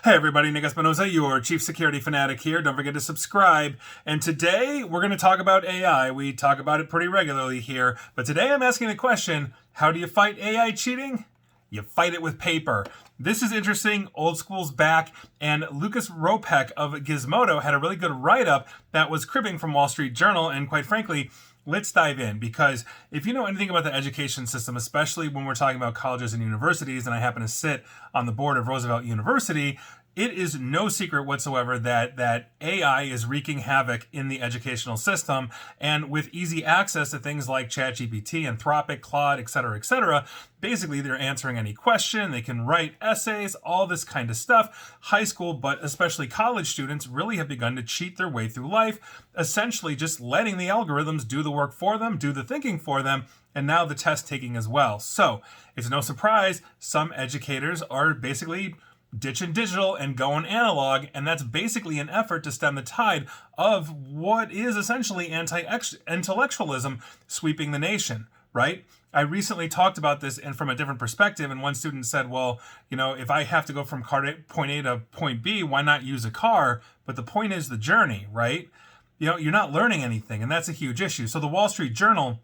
Hey everybody, Nick Espinosa, your chief security fanatic here. Don't forget to subscribe. And today we're going to talk about AI. We talk about it pretty regularly here. But today I'm asking the question, how do you fight AI cheating? You fight it with paper. This is interesting. Old school's back. And Lucas Ropek of Gizmodo had a really good write-up that was cribbing from Wall Street Journal. And quite frankly, let's dive in, because if you know anything about the education system, especially when we're talking about colleges and universities, and I happen to sit on the board of Roosevelt University, it is no secret whatsoever that AI is wreaking havoc in the educational system. And with easy access to things like ChatGPT, Anthropic, Claude, etc., basically they're answering any question. They can write essays, all this kind of stuff. High school, but especially college students, really have begun to cheat their way through life, essentially just letting the algorithms do the work for them, do the thinking for them, and now the test taking as well. So it's no surprise some educators are basically ditching digital and going analog, and that's basically an effort to stem the tide of what is essentially anti-intellectualism sweeping the nation, right? I recently talked about this and from a different perspective, and one student said, well, if I have to go from point A to point B, why not use a car? But the point is the journey, right? You're not learning anything, and that's a huge issue. So the Wall Street Journal,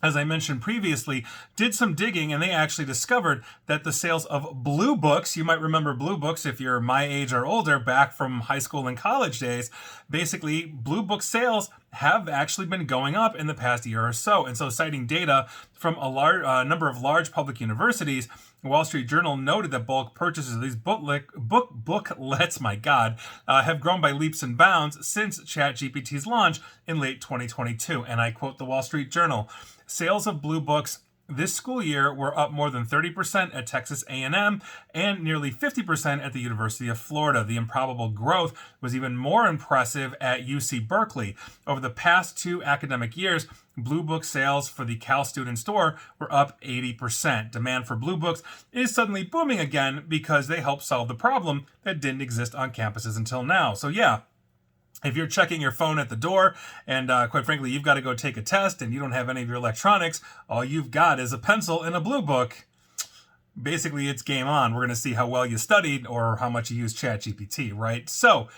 as I mentioned previously, did some digging, and they actually discovered that the sales of Blue Books, you might remember Blue Books if you're my age or older, back from high school and college days, basically Blue Book sales have actually been going up in the past year or so. And so, citing data from a number of large public universities, the Wall Street Journal noted that bulk purchases of these booklets, have grown by leaps and bounds since ChatGPT's launch in late 2022. And I quote the Wall Street Journal, sales of Blue Books this school year were up more than 30% at Texas A&M and nearly 50% at the University of Florida. The improbable growth was even more impressive at UC Berkeley. Over the past 2 academic years, Blue Book sales for the Cal Student Store were up 80%. Demand for Blue Books is suddenly booming again because they help solve the problem that didn't exist on campuses until now. So yeah, if you're checking your phone at the door and quite frankly, you've got to go take a test and you don't have any of your electronics, all you've got is a pencil and a Blue Book. Basically, it's game on. We're going to see how well you studied or how much you use ChatGPT, right? So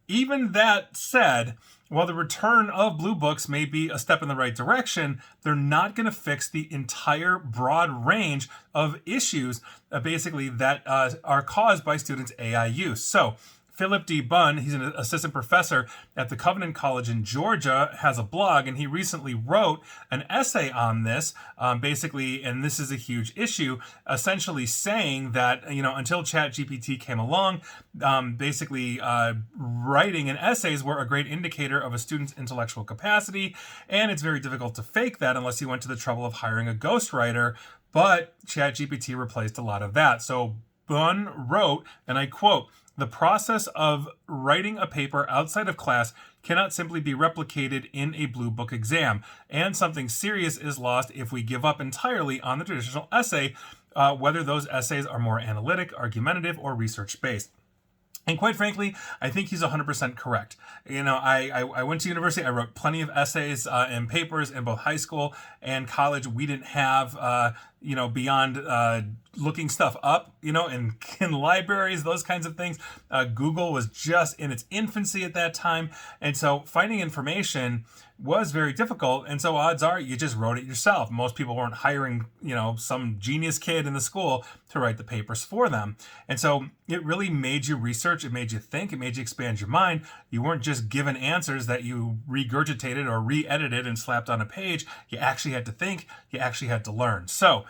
even that said, while the return of Blue Books may be a step in the right direction, they're not going to fix the entire broad range of issues that are caused by students' AI use. So Philip D. Bunn, he's an assistant professor at the Covenant College in Georgia, has a blog, and he recently wrote an essay on this, basically, and this is a huge issue, essentially saying that, until ChatGPT came along, writing and essays were a great indicator of a student's intellectual capacity, and it's very difficult to fake that unless you went to the trouble of hiring a ghostwriter, but ChatGPT replaced a lot of that. So Bunn wrote, and I quote, "The process of writing a paper outside of class cannot simply be replicated in a Blue Book exam, and something serious is lost if we give up entirely on the traditional essay, whether those essays are more analytic, argumentative, or research-based." And quite frankly, I think he's 100% correct. I went to university. I wrote plenty of essays and papers in both high school and college. We didn't have, beyond looking stuff up, in libraries, those kinds of things. Google was just in its infancy at that time. And so finding information was very difficult. And so odds are you just wrote it yourself. Most people weren't hiring, some genius kid in the school to write the papers for them. And so it really made you research. It made you think. It made you expand your mind. You weren't just given answers that you regurgitated or re-edited and slapped on a page. You actually had to think. You actually had to learn. So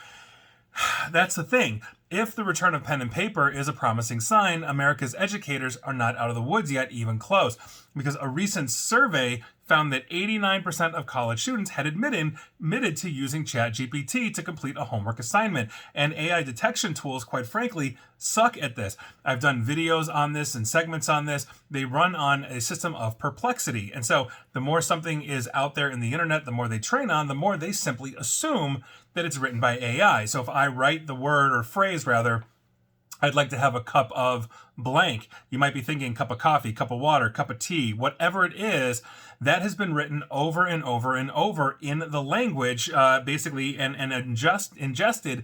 that's the thing. If the return of pen and paper is a promising sign, America's educators are not out of the woods yet, even close, because a recent survey found that 89% of college students had admitted to using ChatGPT to complete a homework assignment. And AI detection tools, quite frankly, suck at this. I've done videos on this and segments on this. They run on a system of perplexity. And so the more something is out there in the internet, the more they train on, the more they simply assume that it's written by AI. So if I write the word or phrase rather I'd like to have a cup of blank. You might be thinking cup of coffee, cup of water, cup of tea, whatever it is. That has been written over and over and over in the language, basically, and ingested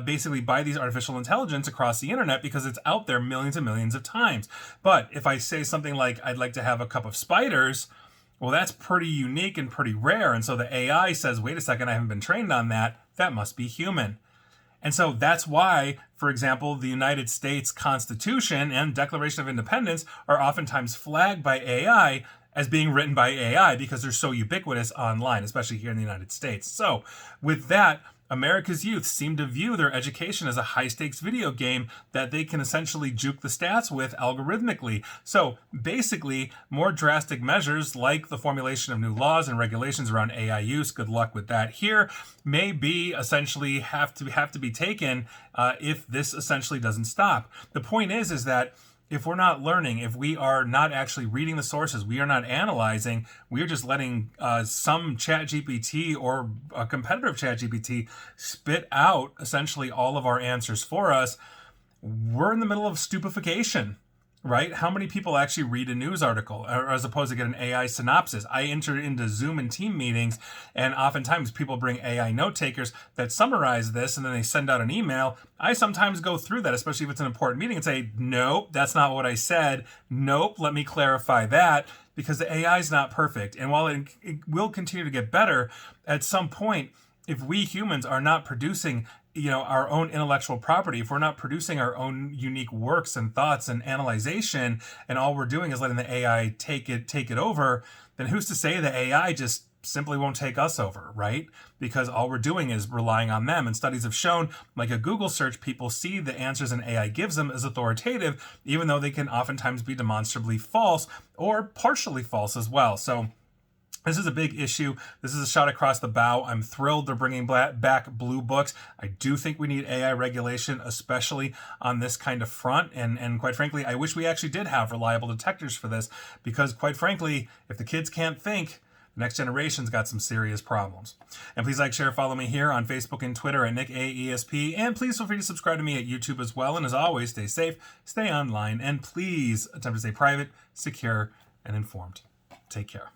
basically by these artificial intelligence across the internet, because it's out there millions and millions of times. But if I say something like, I'd like to have a cup of spiders, well, that's pretty unique and pretty rare. And so the AI says, wait a second, I haven't been trained on that. That must be human. And so that's why, for example, the United States Constitution and Declaration of Independence are oftentimes flagged by AI as being written by AI, because they're so ubiquitous online, especially here in the United States. So with that, America's youth seem to view their education as a high-stakes video game that they can essentially juke the stats with algorithmically. So basically, more drastic measures like the formulation of new laws and regulations around AI use, good luck with that here, may be essentially have to be taken if this essentially doesn't stop. The point is that if we're not learning, if we are not actually reading the sources, we are not analyzing, we are just letting some ChatGPT or a competitor of ChatGPT spit out essentially all of our answers for us, we're in the middle of stupefaction. Right? How many people actually read a news article as opposed to get an AI synopsis? I enter into Zoom and team meetings, and oftentimes people bring AI note takers that summarize this, and then they send out an email. I sometimes go through that, especially if it's an important meeting, and say, nope, that's not what I said. Nope, let me clarify that, because the AI is not perfect. And while it will continue to get better, at some point, if we humans are not producing our own intellectual property, if we're not producing our own unique works and thoughts and analyzation, and all we're doing is letting the AI take it over, then who's to say the AI just simply won't take us over, right? Because all we're doing is relying on them. And studies have shown, like a Google search, people see the answers an AI gives them as authoritative, even though they can oftentimes be demonstrably false or partially false as well. So this is a big issue. This is a shot across the bow. I'm thrilled they're bringing back blue books. I do think we need AI regulation, especially on this kind of front. And quite frankly, I wish we actually did have reliable detectors for this, because quite frankly, if the kids can't think, the next generation's got some serious problems. And please like, share, follow me here on Facebook and Twitter at NickAESP. And please feel free to subscribe to me at YouTube as well. And as always, stay safe, stay online, and please attempt to stay private, secure, and informed. Take care.